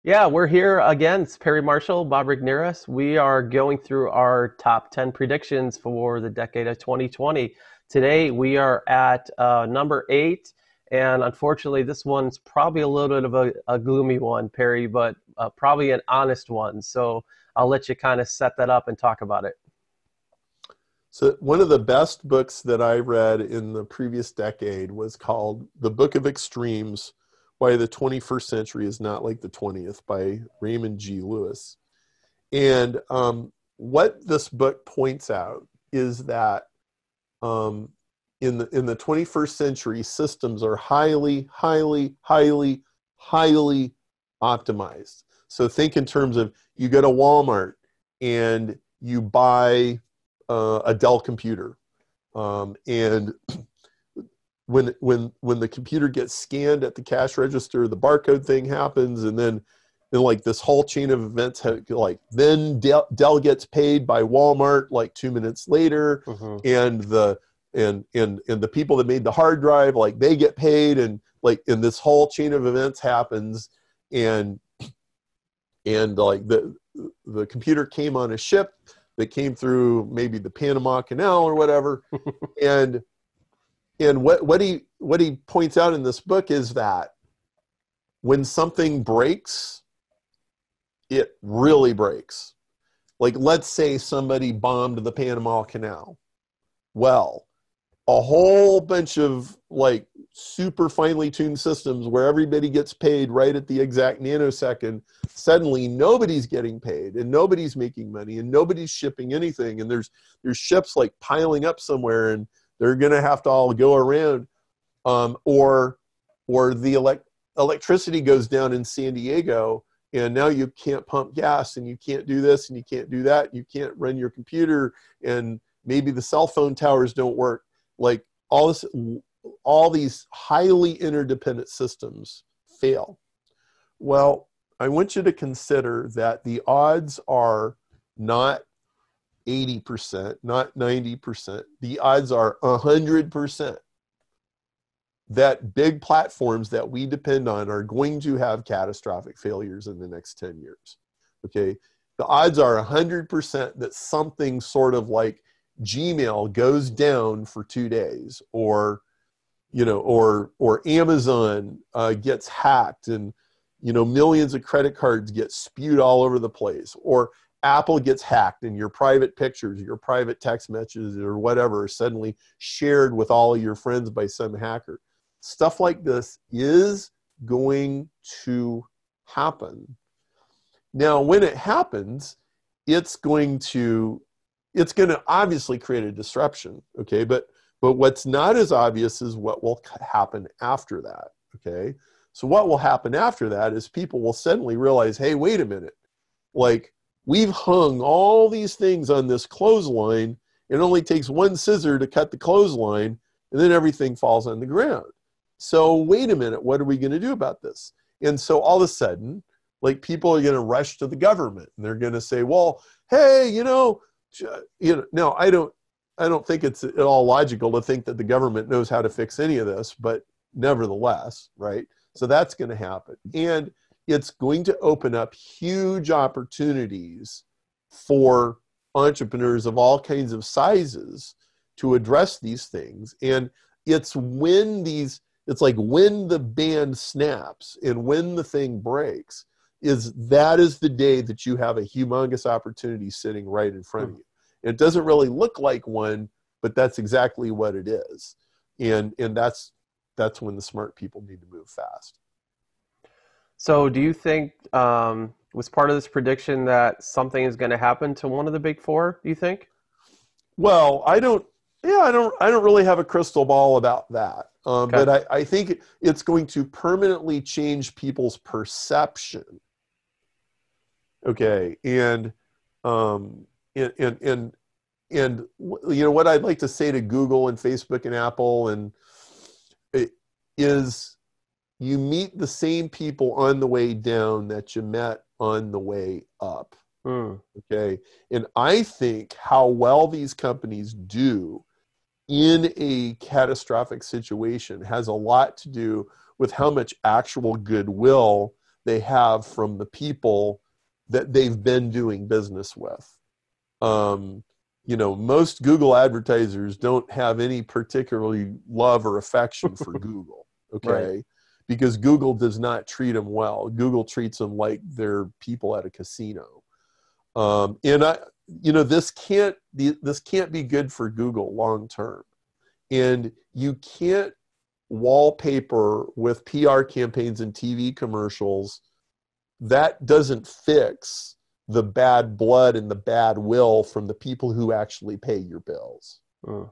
Yeah, we're here again. It's Perry Marshall, Bob Rigneris. We are going through our top 10 predictions for the decade of 2020. Today, we are at number eight. And unfortunately, this one's probably a little bit of a gloomy one, Perry, but probably an honest one. So I'll let you kind of set that up and talk about it. So one of the best books that I read in the previous decade was called The Book of Extremes: Why the 21st Century is Not Like the 20th by Raymond G. Lewis. And what this book points out is that um, in the 21st century, systems are highly optimized. So think in terms of you go to Walmart and you buy a Dell computer, and when the computer gets scanned at the cash register, the barcode thing happens, and then like this whole chain of events then Dell gets paid by Walmart like 2 minutes later, Hmm. and the people that made the hard drive, like, they get paid, and this whole chain of events happens, and like the computer came on a ship that came through maybe the Panama Canal or whatever. and what he points out in this book is that when something breaks, it really breaks. Like, let's say somebody bombed the Panama Canal. Well, a whole bunch of like super finely tuned systems where everybody gets paid right at the exact nanosecond, suddenly nobody's getting paid and nobody's making money and nobody's shipping anything, and there's ships like piling up somewhere, and they're going to have to all go around, or the electricity goes down in San Diego, and now you can't pump gas, and you can't do this, and you can't do that, you can't run your computer, and maybe the cell phone towers don't work. Like, all these highly interdependent systems fail. Well, I want you to consider that the odds are not 80%, not 90%. The odds are 100% that big platforms that we depend on are going to have catastrophic failures in the next 10 years. Okay. The odds are 100% that something sort of like Gmail goes down for 2 days, or Amazon gets hacked, and millions of credit cards get spewed all over the place, or Apple gets hacked and your private pictures, your private text messages, or whatever are suddenly shared with all of your friends by some hacker. Stuff like this is going to happen. Now, when it happens, it's going to obviously create a disruption, okay? But what's not as obvious is what will happen after that, okay? So what will happen after that is people will suddenly realize, hey, wait a minute, like, we've hung all these things on this clothesline. It only takes one scissor to cut the clothesline, and then everything falls on the ground. So wait a minute, what are we going to do about this? And so all of a sudden, like, people are going to rush to the government, and they're going to say, well, hey, no, I don't think it's at all logical to think that the government knows how to fix any of this, but nevertheless, right? So that's going to happen. And it's going to open up huge opportunities for entrepreneurs of all kinds of sizes to address these things. And it's like when the band snaps and when the thing breaks, that is the day that you have a humongous opportunity sitting right in front of you. It doesn't really look like one, but that's exactly what it is. And that's when the smart people need to move fast. So do you think was part of this prediction that something is going to happen to one of the big four, do you think? Well, I don't really have a crystal ball about that. Okay. But I think it's going to permanently change people's perception. Okay. Um, and what I'd like to say to Google and Facebook and Apple is, you meet the same people on the way down that you met on the way up. Mm. Okay. And I think how well these companies do in a catastrophic situation has a lot to do with how much actual goodwill they have from the people that they've been doing business with. Most Google advertisers don't have any particularly love or affection for Google, Right. okay? Because Google does not treat them well. Google treats them like they're people at a casino. And this can't be good for Google long term. And you can't wallpaper with PR campaigns and TV commercials. That doesn't fix the bad blood and the bad will from the people who actually pay your bills. Mm.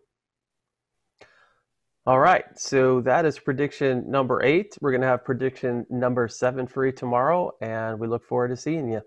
All right, so that is prediction number 8. We're going to have prediction number 7 for you tomorrow, and we look forward to seeing you.